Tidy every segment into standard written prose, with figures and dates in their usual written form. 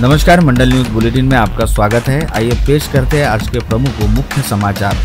नमस्कार, मंडल news bulletin में आपका स्वागत है। आइए पेश करते हैं आज के प्रमुख व मुख्य समाचार।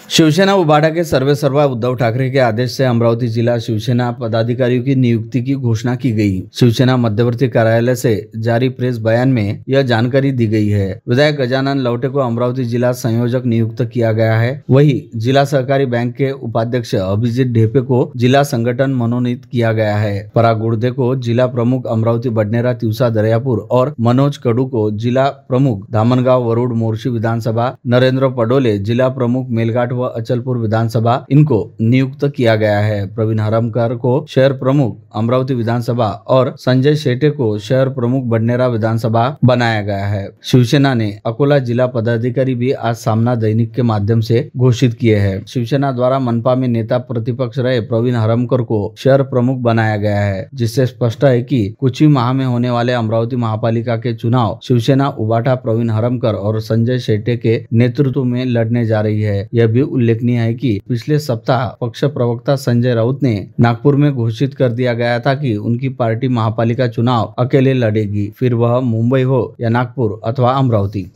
शिवसेना उबाटा के सर्वेसर्वा उद्धव ठाकरे के आदेश से अमरावती जिला शिवसेना पदाधिकारियों की नियुक्ति की घोषणा की गई। शिवसेना मध्यवर्ती कार्यालय से जारी प्रेस बयान में यह जानकारी दी गई है। विधायक गजानन लवटे को अमरावती जिला संयोजक नियुक्त किया गया है। वहीं जिला सहकारी बैंक के उपाध्यक्ष अभिजीत ढेपे को जिला संगठन मनोनीत किया गया है। पराग गुर्दे को जिला प्रमुख अमरावती बडनेरा तिवसा दरियापुर और मनोज कडू को जिला प्रमुख धामनगांव वरुड मोर्शी विधानसभा, नरेंद्र पडोले जिला प्रमुख मेलघाट व अचलपुर विधानसभा इनको नियुक्त किया गया है। प्रवीण हरमकर को शहर प्रमुख अमरावती विधानसभा और संजय शेटे को शहर प्रमुख बडनेरा विधानसभा बनाया गया है। शिवसेना ने अकोला जिला पदाधिकारी भी आज सामना दैनिक के माध्यम से घोषित किए हैं। शिवसेना द्वारा मनपा में नेता प्रतिपक्ष रहे प्रवीण हरमकर को शहर प्रमुख बनाया गया है, जिससे स्पष्ट है कि कुछ ही माह में होने वाले अमरावती महापालिका के चुनाव शिवसेना उबाटा प्रवीण हरमकर और संजय शेट्टे के नेतृत्व में लड़ने जा रही है। यह भी उल्लेखनीय है कि पिछले सप्ताह पक्ष प्रवक्ता संजय राउत ने नागपुर में घोषित कर दिया गया था कि उनकी पार्टी महापालिका चुनाव अकेले लड़ेगी, फिर वह मुंबई हो या नागपुर अथवा अमरावती।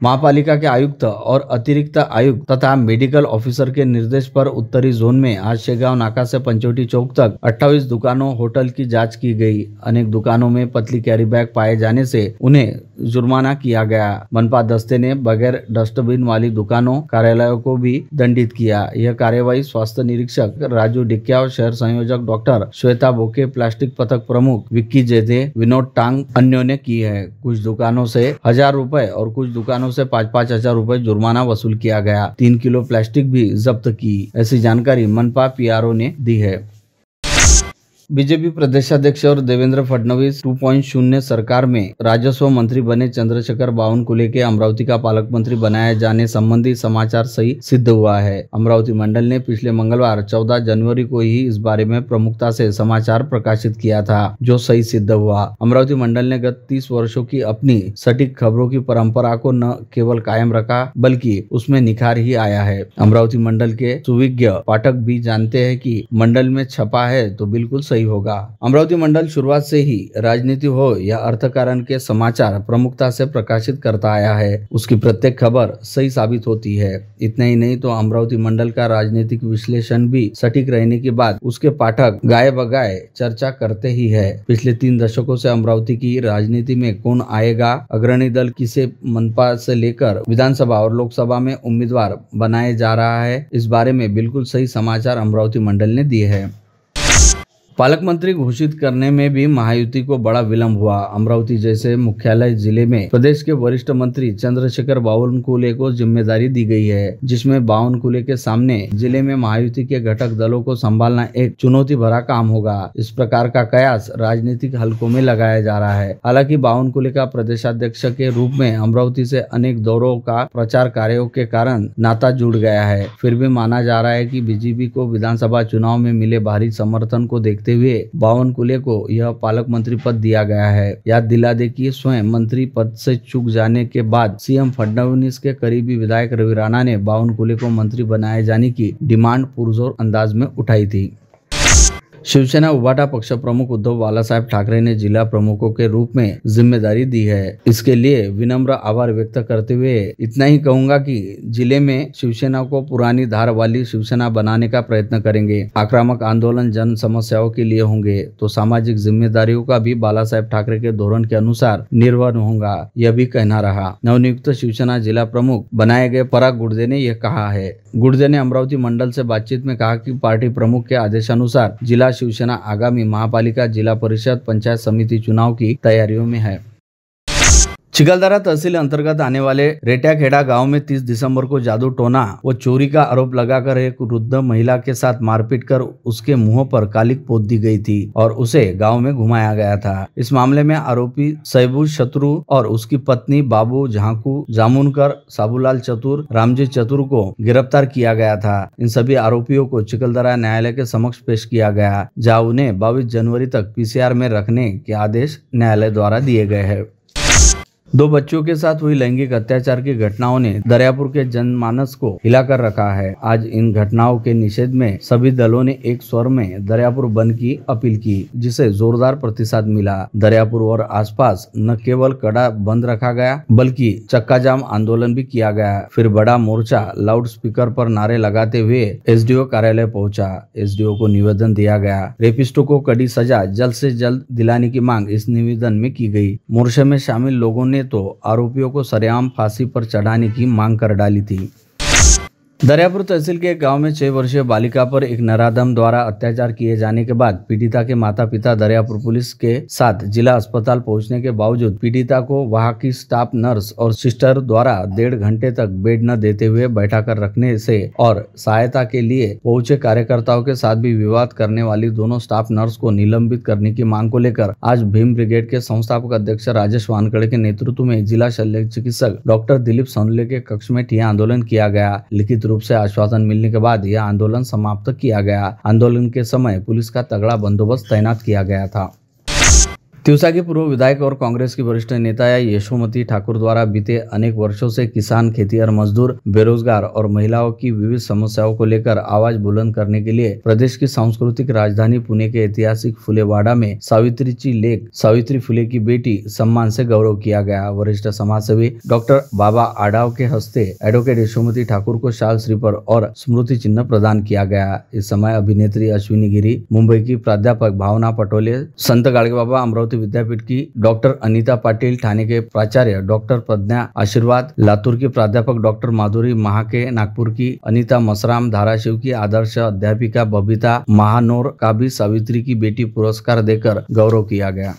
महापालिका के आयुक्त और अतिरिक्त आयुक्त तथा मेडिकल ऑफिसर के निर्देश पर उत्तरी जोन में आज शेगांव नाका से पंचवटी चौक तक 28 दुकानों होटल की जांच की गई। अनेक दुकानों में पतली कैरी बैग पाए जाने से उन्हें जुर्माना किया गया। मनपा दस्ते ने बगैर डस्टबिन वाली दुकानों कार्यालयों को भी दंडित किया। यह कार्यवाही स्वास्थ्य निरीक्षक राजू डिक्या और शहर संयोजक डॉक्टर श्वेता बोके, प्लास्टिक पथक प्रमुख विक्की जेधे, विनोद टांग अन्यों ने की है। कुछ दुकानों से 1000 रुपए और कुछ दुकानों से 5-5 हजार रुपए जुर्माना वसूल किया गया। 3 किलो प्लास्टिक भी जब्त की, ऐसी जानकारी मनपा पीआरओ ने दी है। बीजेपी प्रदेशाध्यक्ष और देवेंद्र फडणवीस 2.0 सरकार में राजस्व मंत्री बने चंद्रशेखर बावनकुले के अमरावती का पालक मंत्री बनाए जाने संबंधी समाचार सही सिद्ध हुआ है। अमरावती मंडल ने पिछले मंगलवार 14 जनवरी को ही इस बारे में प्रमुखता से समाचार प्रकाशित किया था, जो सही सिद्ध हुआ। अमरावती मंडल ने गत 30 वर्षों की अपनी सटीक खबरों की परंपरा को न केवल कायम रखा बल्कि उसमें निखार ही आया है। अमरावती मंडल के सुविज्ञ पाठक भी जानते हैं कि मंडल में छपा है तो बिल्कुल सही होगा। अमरावती मंडल शुरुआत से ही राजनीति हो या अर्थकारण के समाचार प्रमुखता से प्रकाशित करता आया है। उसकी प्रत्येक खबर सही साबित होती है। इतना ही नहीं तो अमरावती मंडल का राजनीतिक विश्लेषण भी सटीक रहने के बाद उसके पाठक गाये बगाए चर्चा करते ही है। पिछले 3 दशकों से अमरावती की राजनीति में कौन आएगा, अग्रणी दल किसे मनपा से लेकर विधानसभा और लोकसभा में उम्मीदवार बनाए जा रहा है, इस बारे में बिल्कुल सही समाचार अमरावती मंडल ने दिए हैं। पालक मंत्री घोषित करने में भी महायुति को बड़ा विलंब हुआ। अमरावती जैसे मुख्यालय जिले में प्रदेश के वरिष्ठ मंत्री चंद्रशेखर बावनकुले को जिम्मेदारी दी गई है, जिसमें बावनकुले के सामने जिले में महायुति के घटक दलों को संभालना एक चुनौती भरा काम होगा। इस प्रकार का कयास राजनीतिक हलकों में लगाया जा रहा है। हालांकि बावनकुले का प्रदेशाध्यक्ष के रूप में अमरावती से अनेक दौरों का प्रचार कार्यों के कारण नाता जुड़ गया है। फिर भी माना जा रहा है कि बीजेपी को विधानसभा चुनाव में मिले भारी समर्थन को देखते हुए बावनकुले को यह पालक मंत्री पद दिया गया है। याद दिला दे कि स्वयं मंत्री पद से चूक जाने के बाद सीएम फडणवीस के करीबी विधायक रवि राणा ने बावनकुले को मंत्री बनाए जाने की डिमांड पुरजोर अंदाज में उठाई थी। शिवसेना उबाटा पक्ष प्रमुख उद्धव बालासाहेब ठाकरे ने जिला प्रमुखों के रूप में जिम्मेदारी दी है। इसके लिए विनम्र आभार व्यक्त करते हुए इतना ही कहूंगा कि जिले में शिवसेना को पुरानी धार वाली शिवसेना बनाने का प्रयत्न करेंगे। आक्रामक आंदोलन जन समस्याओं के लिए होंगे तो सामाजिक जिम्मेदारियों का भी बालासाहेब ठाकरे के धोरण के अनुसार निर्वहन होगा, यह भी कहना रहा। नवनियुक्त शिवसेना जिला प्रमुख बनाए गए पराग गुर्दे ने यह कहा है। गुर्दे ने अमरावती मंडल से बातचीत में कहा कि पार्टी प्रमुख के आदेशानुसार जिला शिवसेना आगामी महापालिका, जिला परिषद, पंचायत समिति चुनाव की तैयारियों में है। चिखलदरा तहसील अंतर्गत आने वाले रेट्याखेड़ा गांव में 30 दिसंबर को जादू टोना व चोरी का आरोप लगाकर एक वृद्ध महिला के साथ मारपीट कर उसके मुंह पर कालिक पोत दी गई थी और उसे गांव में घुमाया गया था। इस मामले में आरोपी सैबू शत्रु और उसकी पत्नी बाबू झांकू जामुनकर, साबूलाल चतुर, रामजी चतुर को गिरफ्तार किया गया था। इन सभी आरोपियों को चिखलदरा न्यायालय के समक्ष पेश किया गया, जहाँ उन्हें 22 जनवरी तक पीसीआर में रखने के आदेश न्यायालय द्वारा दिए गए हैं। 2 बच्चों के साथ हुई लैंगिक अत्याचार की घटनाओं ने दरियापुर के जनमानस को हिलाकर रखा है। आज इन घटनाओं के निषेध में सभी दलों ने एक स्वर में दरियापुर बंद की अपील की, जिसे जोरदार प्रतिसाद मिला। दरियापुर और आसपास न केवल कड़ा बंद रखा गया बल्कि चक्का जाम आंदोलन भी किया गया। फिर बड़ा मोर्चा लाउड स्पीकर पर नारे लगाते हुए एसडीओ कार्यालय पहुंचा। एसडीओ को निवेदन दिया गया। रेपिस्टों को कड़ी सजा जल्द से जल्द दिलाने की मांग इस निवेदन में की गई। मोर्चे में शामिल लोगों ने तो आरोपियों को सरेआम फांसी पर चढ़ाने की मांग कर डाली थी। दरियापुर तहसील के एक गांव में 6 वर्षीय बालिका पर एक नराधम द्वारा अत्याचार किए जाने के बाद पीड़िता के माता पिता दरियापुर पुलिस के साथ जिला अस्पताल पहुंचने के बावजूद पीड़िता को वहां की स्टाफ नर्स और सिस्टर द्वारा 1.5 घंटे तक बेड न देते हुए बैठा कर रखने से और सहायता के लिए पहुंचे कार्यकर्ताओं के साथ भी विवाद करने वाली दोनों स्टाफ नर्स को निलंबित करने की मांग को लेकर आज भीम ब्रिगेड के संस्थापक अध्यक्ष राजेश वानखड़े के नेतृत्व में जिला शल्य चिकित्सक डॉक्टर दिलीप सोनले के कक्ष में ठिया आंदोलन किया गया। लिखित रूप से आश्वासन मिलने के बाद यह आंदोलन समाप्त किया गया। आंदोलन के समय पुलिस का तगड़ा बंदोबस्त तैनात किया गया था। तिवसा की पूर्व विधायक और कांग्रेस की वरिष्ठ नेता यशोमती ठाकुर द्वारा बीते अनेक वर्षों से किसान, खेतिहर मजदूर, बेरोजगार और महिलाओं की विविध समस्याओं को लेकर आवाज बुलंद करने के लिए प्रदेश की सांस्कृतिक राजधानी पुणे के ऐतिहासिक फुलेवाड़ा में सावित्रीची लेक सावित्री फुले की बेटी सम्मान से गौरव किया गया। वरिष्ठ समाजसेवी डॉक्टर बाबा आडाव के हस्ते एडवोकेट यशोमती ठाकुर को शाल श्रीफल और स्मृति चिन्ह प्रदान किया गया। इस समय अभिनेत्री अश्विनी गिरी, मुंबई की प्राध्यापक भावना पटोले, संत गाडगेबाबा अमरावती विद्यापीठ की डॉक्टर अनीता पाटिल, ठाणे के प्राचार्य डॉक्टर प्रज्ञा आशीर्वाद, लातूर की प्राध्यापक डॉक्टर माधुरी महाके, नागपुर की अनीता मसराम, धाराशिव की आदर्श अध्यापिका बबीता महानोर का भी सावित्री की बेटी पुरस्कार देकर गौरव किया गया।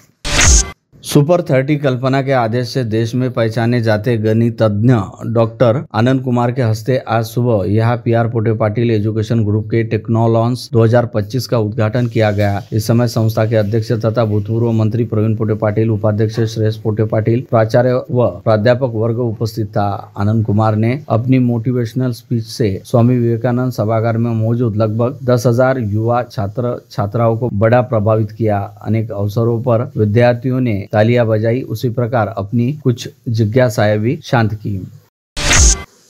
सुपर 30 कल्पना के आदेश से देश में पहचाने जाते गणितज्ञ डॉक्टर आनंद कुमार के हस्ते आज सुबह यहाँ PR पोटे पाटिल एजुकेशन ग्रुप के टेक्नोलॉन्स 2025 का उद्घाटन किया गया। इस समय संस्था के अध्यक्ष तथा भूतपूर्व मंत्री प्रवीण पोटे पाटिल, उपाध्यक्ष श्रेष्ठ पोटे पाटिल, प्राचार्य व प्राध्यापक वर्ग उपस्थित था। आनंद कुमार ने अपनी मोटिवेशनल स्पीच से स्वामी विवेकानंद सभागार में मौजूद लगभग 10,000 युवा छात्र छात्राओं को बड़ा प्रभावित किया। अनेक अवसरों पर विद्यार्थियों ने तालियां बजाई, उसी प्रकार अपनी कुछ जिज्ञासाएं भी शांत की।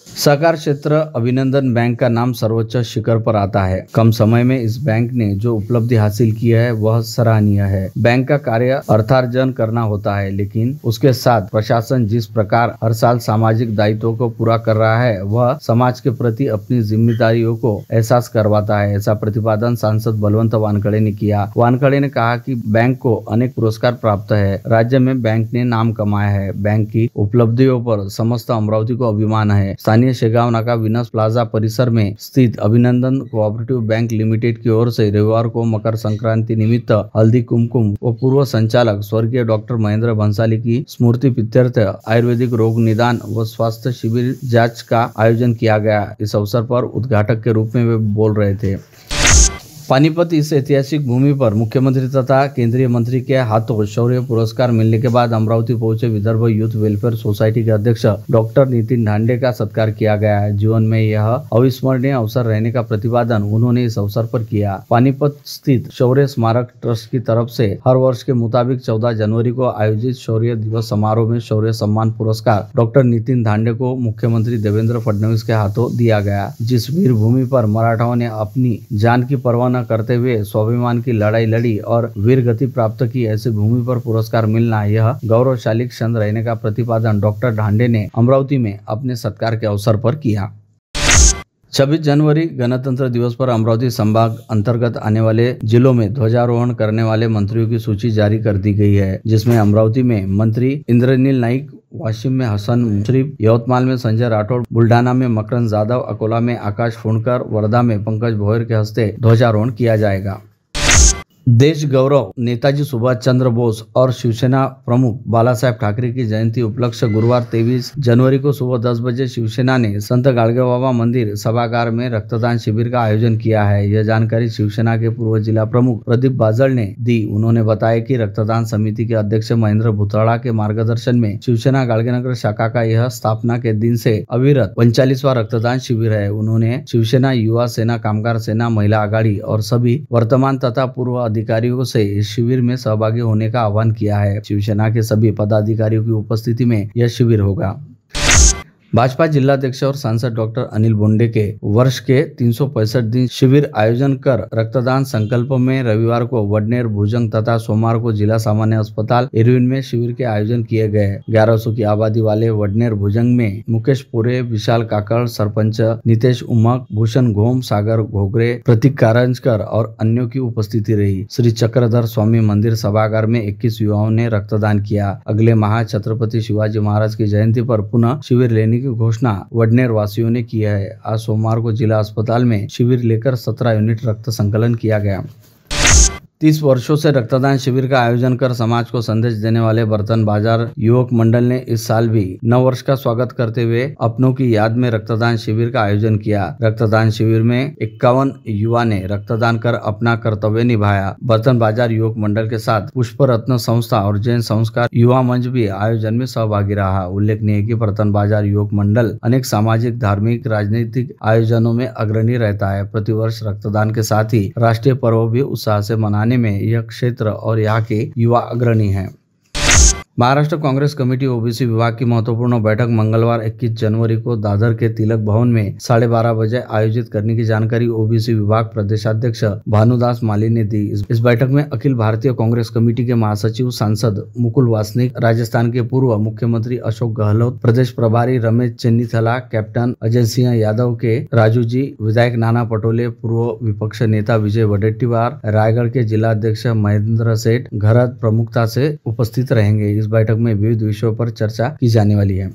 सहकार क्षेत्र अभिनंदन बैंक का नाम सर्वोच्च शिखर पर आता है। कम समय में इस बैंक ने जो उपलब्धि हासिल की है वह सराहनीय है। बैंक का कार्य अर्थार्जन करना होता है, लेकिन उसके साथ प्रशासन जिस प्रकार हर साल सामाजिक दायित्वों को पूरा कर रहा है वह समाज के प्रति अपनी जिम्मेदारियों को एहसास करवाता है। ऐसा प्रतिपादन सांसद बलवंत वानखड़े ने किया। वानखड़े ने कहा कि बैंक को अनेक पुरस्कार प्राप्त है। राज्य में बैंक ने नाम कमाया है। बैंक की उपलब्धियों पर समस्त अमरावती को अभिमान है। स्थानीय शेगांव नाका विनस प्लाजा परिसर में स्थित अभिनंदन कोऑपरेटिव बैंक लिमिटेड की ओर से रविवार को मकर संक्रांति निमित्त हल्दी कुमकुम व पूर्व संचालक स्वर्गीय डॉक्टर महेंद्र भंसाली की स्मृति प्रीत्यर्थ आयुर्वेदिक रोग निदान व स्वास्थ्य शिविर जांच का आयोजन किया गया। इस अवसर पर उद्घाटक के रूप में वे बोल रहे थे। पानीपत इस ऐतिहासिक भूमि पर मुख्यमंत्री तथा केंद्रीय मंत्री के हाथों शौर्य पुरस्कार मिलने के बाद अमरावती पहुंचे विदर्भ यूथ वेलफेयर सोसाइटी के अध्यक्ष डॉक्टर नितिन ढांडे का सत्कार किया गया है। जीवन में यह अविस्मरणीय अवसर रहने का प्रतिपादन उन्होंने इस अवसर पर किया। पानीपत स्थित शौर्य स्मारक ट्रस्ट की तरफ से हर वर्ष के मुताबिक 14 जनवरी को आयोजित शौर्य दिवस समारोह में शौर्य सम्मान पुरस्कार डॉक्टर नितिन ढांडे को मुख्यमंत्री देवेंद्र फडणवीस के हाथों दिया गया। जिस वीर भूमि पर मराठाओं ने अपनी जान की परवाह करते हुए स्वाभिमान की लड़ाई लड़ी और वीर गति प्राप्त की, ऐसी भूमि पर पुरस्कार मिलना यह गौरवशाली क्षण रहने का प्रतिपादन डॉक्टर ढांडे ने अमरावती में अपने सत्कार के अवसर पर किया। 26 जनवरी गणतंत्र दिवस पर अमरावती संभाग अंतर्गत आने वाले जिलों में ध्वजारोहण करने वाले मंत्रियों की सूची जारी कर दी गई है, जिसमें अमरावती में मंत्री इंद्रनील नाइक, वाशिम में हसन मुशरीफ, यवतमाल में संजय राठौड़, बुल्ढाना में मकरंद जाधव, अकोला में आकाश फुंडकर, वर्धा में पंकज भोयर के हस्ते ध्वजारोहण किया जाएगा। देश गौरव नेताजी सुभाष चंद्र बोस और शिवसेना प्रमुख बाला साहेब ठाकरे की जयंती उपलक्ष्य गुरुवार 23 जनवरी को सुबह 10 बजे शिवसेना ने संत गाडगेबाबा मंदिर सभागार में रक्तदान शिविर का आयोजन किया है। यह जानकारी शिवसेना के पूर्व जिला प्रमुख प्रदीप बाजल ने दी। उन्होंने बताया कि रक्तदान समिति के अध्यक्ष महेंद्र भुतड़ा के मार्गदर्शन में शिवसेना गाडगेनगर शाखा का यह स्थापना के दिन से अविरत 45वां रक्तदान शिविर है। उन्होंने शिवसेना, युवा सेना, कामगार सेना, महिला आघाड़ी और सभी वर्तमान तथा पूर्व अधिकारियों से इस शिविर में सहभागी होने का आह्वान किया है। शिवसेना के सभी पदाधिकारियों की उपस्थिति में यह शिविर होगा। भाजपा जिलाध्यक्ष और सांसद डॉक्टर अनिल बोंडे के वर्ष के 365 दिन शिविर आयोजन कर रक्तदान संकल्प में रविवार को वडनेर, भुजंग तथा सोमवार को जिला सामान्य अस्पताल इरविन में शिविर के आयोजन किए गए। 1100 की आबादी वाले वडनेर भुजंग में मुकेश पुरे, विशाल काकड़, सरपंच नितेश उमक, भूषण घोम, सागर घोगरे, प्रतीक कारंजकर और अन्यों की उपस्थिति रही। श्री चक्रधर स्वामी मंदिर सभागार में 21 युवाओं ने रक्तदान किया। अगले माह छत्रपति शिवाजी महाराज की जयंती पर पुनः शिविर लेने की घोषणा वडनेर वासियों ने की है। आज सोमवार को जिला अस्पताल में शिविर लेकर 17 यूनिट रक्त संकलन किया गया। 30 वर्षों से रक्तदान शिविर का आयोजन कर समाज को संदेश देने वाले बर्तन बाजार युवक मंडल ने इस साल भी नव वर्ष का स्वागत करते हुए अपनों की याद में रक्तदान शिविर का आयोजन किया। रक्तदान शिविर में 51 युवा ने रक्तदान कर अपना कर्तव्य निभाया। बर्तन बाजार युवक मंडल के साथ पुष्प रत्न संस्था और जैन संस्कार युवा मंच भी आयोजन में सहभागी रहा। उल्लेखनीय है कि बर्तन बाजार युवक मंडल अनेक सामाजिक, धार्मिक, राजनीतिक आयोजनों में अग्रणी रहता है। प्रतिवर्ष रक्तदान के साथ ही राष्ट्रीय पर्व भी उत्साह से मनाने में यह क्षेत्र और यहाँ के युवा अग्रणी हैं। महाराष्ट्र कांग्रेस कमेटी ओबीसी विभाग की महत्वपूर्ण बैठक मंगलवार 21 जनवरी को दादर के तिलक भवन में 12:30 बजे आयोजित करने की जानकारी ओबीसी विभाग प्रदेशाध्यक्ष भानुदास माली ने दी। इस बैठक में अखिल भारतीय कांग्रेस कमेटी के महासचिव सांसद मुकुल वासनिक, राजस्थान के पूर्व मुख्यमंत्री अशोक गहलोत, प्रदेश प्रभारी रमेश चन्नीथला, कैप्टन अजय सिंह यादव के राजू जी, विधायक नाना पटोले, पूर्व विपक्ष नेता विजय वडेट्टीवार, रायगढ़ के जिलाध्यक्ष महेंद्र सेठ घरत प्रमुखता से उपस्थित रहेंगे। इस बैठक में विविध विषयों पर चर्चा की जाने वाली है।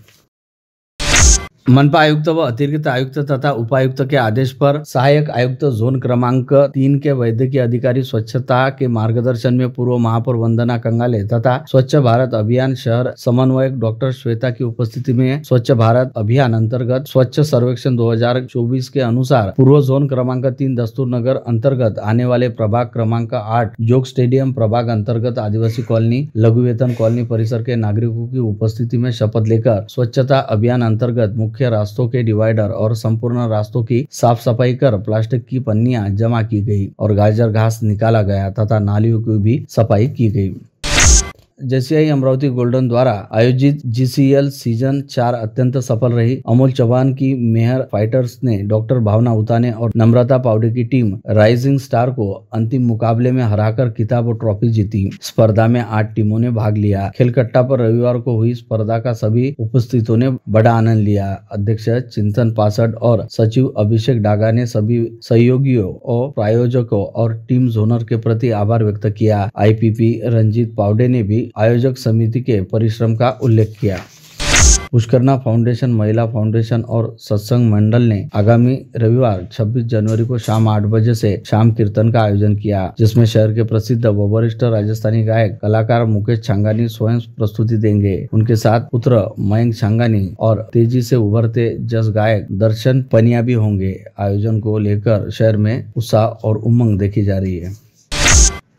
मनपा आयुक्त व अतिरिक्त आयुक्त तथा उपायुक्त के आदेश पर सहायक आयुक्त जोन क्रमांक 3 के वैद्यकीय अधिकारी स्वच्छता के मार्गदर्शन में पूर्व महापौर वंदना कंगाले तथा स्वच्छ भारत अभियान शहर समन्वयक डॉक्टर श्वेता की उपस्थिति में स्वच्छ भारत अभियान अंतर्गत स्वच्छ सर्वेक्षण 2024 के अनुसार पूर्व जोन क्रमांक 3 दस्तूर नगर अंतर्गत आने वाले प्रभाग क्रमांक 8 योग स्टेडियम प्रभाग अंतर्गत आदिवासी कॉलोनी, लघु वेतन कॉलोनी परिसर के नागरिकों की उपस्थिति में शपथ लेकर स्वच्छता अभियान अंतर्गत मुख्य रास्तों के डिवाइडर और संपूर्ण रास्तों की साफ सफाई कर प्लास्टिक की पन्नियां जमा की गई और गाजर घास निकाला गया तथा नालियों की भी सफाई की गई। जेसीआई अमरावती गोल्डन द्वारा आयोजित जीसीएल सीजन 4 अत्यंत सफल रही। अमोल चौहान की मेहर फाइटर्स ने डॉक्टर भावना उताने और नम्रता पावडे की टीम राइजिंग स्टार को अंतिम मुकाबले में हराकर किताब और ट्रॉफी जीती। स्पर्धा में 8 टीमों ने भाग लिया। खेलकट्टा पर रविवार को हुई स्पर्धा का सभी उपस्थितों ने बड़ा आनंद लिया। अध्यक्ष चिंतन पासड और सचिव अभिषेक डागा ने सभी सहयोगियों और प्रायोजकों और टीम जोनर के प्रति आभार व्यक्त किया। आईपीपी रंजीत पावडे ने भी आयोजक समिति के परिश्रम का उल्लेख किया। पुष्करना फाउंडेशन, महिला फाउंडेशन और सत्संग मंडल ने आगामी रविवार 26 जनवरी को शाम 8 बजे से शाम कीर्तन का आयोजन किया, जिसमें शहर के प्रसिद्ध व वरिष्ठ राजस्थानी गायक कलाकार मुकेश छांगानी स्वयं प्रस्तुति देंगे। उनके साथ पुत्र मयंक छांगानी और तेजी से उभरते जस गायक दर्शन पनिया भी होंगे। आयोजन को लेकर शहर में उत्साह और उमंग देखी जा रही है।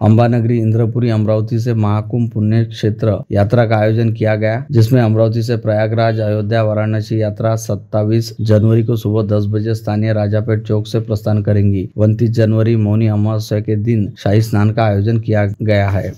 अंबानगरी इंद्रपुरी अमरावती से महाकुंभ पुण्य क्षेत्र यात्रा का आयोजन किया गया, जिसमें अमरावती से प्रयागराज, अयोध्या, वाराणसी यात्रा 27 जनवरी को सुबह 10 बजे स्थानीय राजापेट चौक से प्रस्थान करेंगी। 29 जनवरी मौनी अमावस्या के दिन शाही स्नान का आयोजन किया गया है।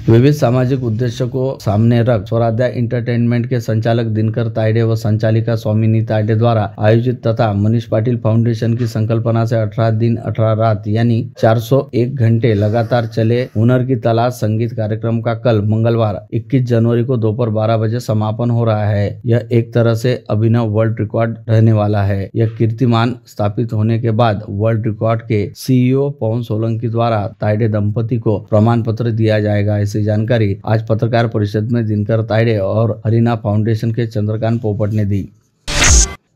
विविध सामाजिक उद्देश्य को सामने रख स्वराध्या एंटरटेनमेंट के संचालक दिनकर तायडे व संचालिका स्वामिनी तायडे द्वारा आयोजित तथा मनीष पाटिल फाउंडेशन की संकल्पना से 18 दिन 18 रात यानी 401 घंटे लगातार चले हुनर की तलाश संगीत कार्यक्रम का कल मंगलवार 21 जनवरी को दोपहर 12 बजे समापन हो रहा है। यह एक तरह से अभिनव वर्ल्ड रिकॉर्ड रहने वाला है। यह कीर्तिमान स्थापित होने के बाद वर्ल्ड रिकॉर्ड के सीईओ पवन सोलंकी द्वारा तायडे दंपति को प्रमाण पत्र दिया जाएगा। जानकारी आज पत्रकार परिषद में दिनकर तायडे और हरिना फाउंडेशन के चंद्रकांत पोपट ने दी।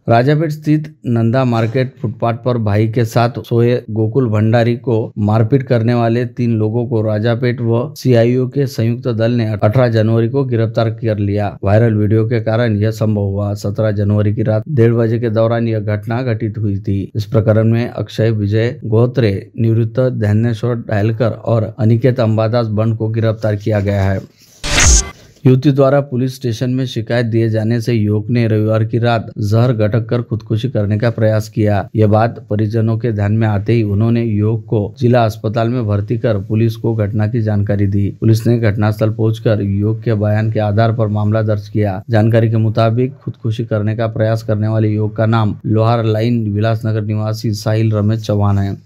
राजापेट स्थित नंदा मार्केट फुटपाथ पर भाई के साथ सोए गोकुल भंडारी को मारपीट करने वाले 3 लोगों को राजापेट व सीआईओ के संयुक्त दल ने 18 जनवरी को गिरफ्तार कर लिया। वायरल वीडियो के कारण यह संभव हुआ। 17 जनवरी की रात 1:30 बजे के दौरान यह घटना घटित हुई थी। इस प्रकरण में अक्षय विजय गोत्रे, निवृत्त ध्यानेश्वर डायलकर और अनिकेत अंबादास बंड को गिरफ्तार किया गया है। युवती द्वारा पुलिस स्टेशन में शिकायत दिए जाने से युवक ने रविवार की रात जहर गटक कर खुदकुशी करने का प्रयास किया। यह बात परिजनों के ध्यान में आते ही उन्होंने युवक को जिला अस्पताल में भर्ती कर पुलिस को घटना की जानकारी दी। पुलिस ने घटनास्थल पहुंचकर युवक के बयान के आधार पर मामला दर्ज किया। जानकारी के मुताबिक खुदकुशी करने का प्रयास करने वाले युवक का नाम लोहार लाइन विलासनगर निवासी साहिल रमेश चौहान है।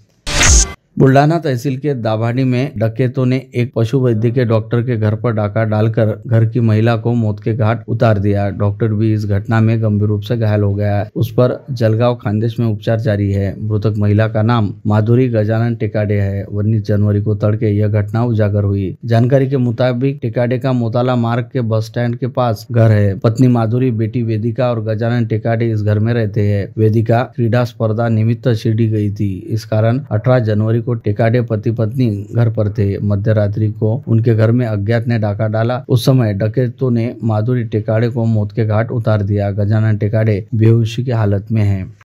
बुल्ढाना तहसील के दाभाडी में डकैतों ने एक पशु वैद्य के डॉक्टर के घर पर डाका डालकर घर की महिला को मौत के घाट उतार दिया। डॉक्टर भी इस घटना में गंभीर रूप से घायल हो गया है। उस पर जलगांव खानदेश में उपचार जारी है। मृतक महिला का नाम माधुरी गजानन टेकाडे है। 19 जनवरी को तड़के यह घटना उजागर हुई। जानकारी के मुताबिक टेकाडे का मोताला मार्ग के बस स्टैंड के पास घर है। पत्नी माधुरी, बेटी वेदिका और गजानन टेकाडे इस घर में रहते हैं। वेदिका क्रीडा स्पर्धा निमित्त शिरडी गई थी। इस कारण 18 जनवरी को टेकाडे पति पत्नी घर पर थे। मध्य रात्रि को उनके घर में अज्ञात ने डाका डाला। उस समय डकैतों ने माधुरी टेकाडे को मौत के घाट उतार दिया। गजानन टेकाडे बेहोशी की हालत में है।